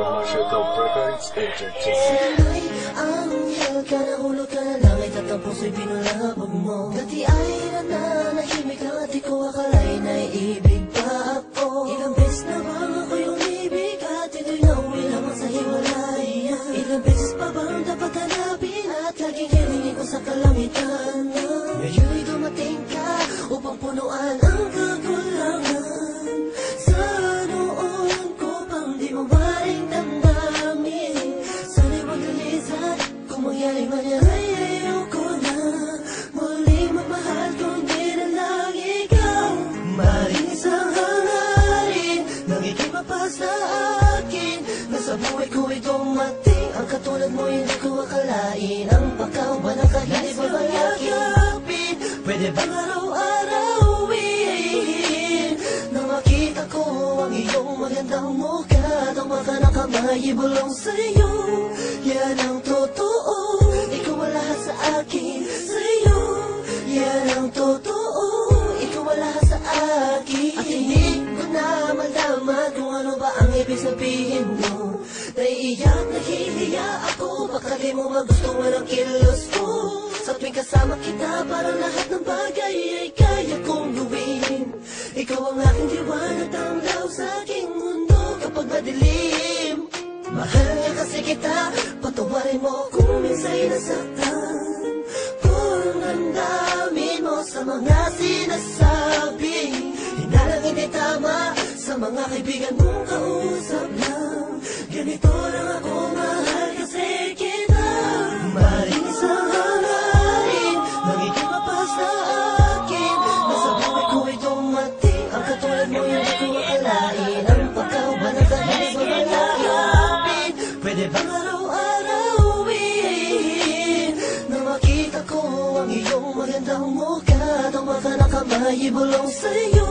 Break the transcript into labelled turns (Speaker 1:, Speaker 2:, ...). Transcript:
Speaker 1: Commercial Corporate Entertainment.
Speaker 2: Sana'y ang hiyal ka, nahulog ka na langit at ang puso'y pinulabog mo. Dati ay nananahimik lang at di ko akalain ay ibig pa ako. Ilang beses na bang ako yung ibig at ito'y nauwi lamang sa hiwalayan. Ilang beses pa bang dapat hanapin at laging hilingin ko sa kalangitan. Ngayon'y dumating ka upang punuan ang kakulangan. Sa noon ko pang di mo maring damdamin. Sana'y wag lalisan, kung mangyari man yan ay ayoko na muling magmahal kundi na lang ikaw. Maring isang hangarin nang ikipa sa akin, na sa buhay ko'y dumating ang katulad mo, hindi ko akalain. Ang pagkaw ba ng kahit ba bayakapin, pwede bang araw-arawin na makita ko ang iyong magandang mukha? Daw baka na kamay ibulong sa'yo, yan ang totoo. Ikaw ang lahat sa akin, sa'yo, yan ang totoo. Ikaw ang lahat sa akin. At hindi ko na malaman kung ano ba ang ibig sabihin mo. Naiiyak, nahihiya ako, baka di mo magustuhan ang kilos ko. Sa tuwing kasama kita, parang lahat ng bagay ay kaya kong gawin. Ikaw ang aking liwanag, tanglaw sa aking mundo kapag madilim. Mahal niya kasi kita, patawarin mo kung minsa'y nasaktan. Kung damdamin mo sa mga sinasabi, hinalang hindi tama sa mga kaibigan mong kausap lang. Ganito lang ako, mahal kasi kita. Maring isang hangarin nang ikipa sa akin, na sa buhay ko'y dumating ang katulad mo, hindi ko akalain. Ang pagkaw ba ng kahit ba bayakapin, pwede bang araw-arawin na makita ko ang iyong magandang mukha? Daw baka na kamay ibulong sa'yo,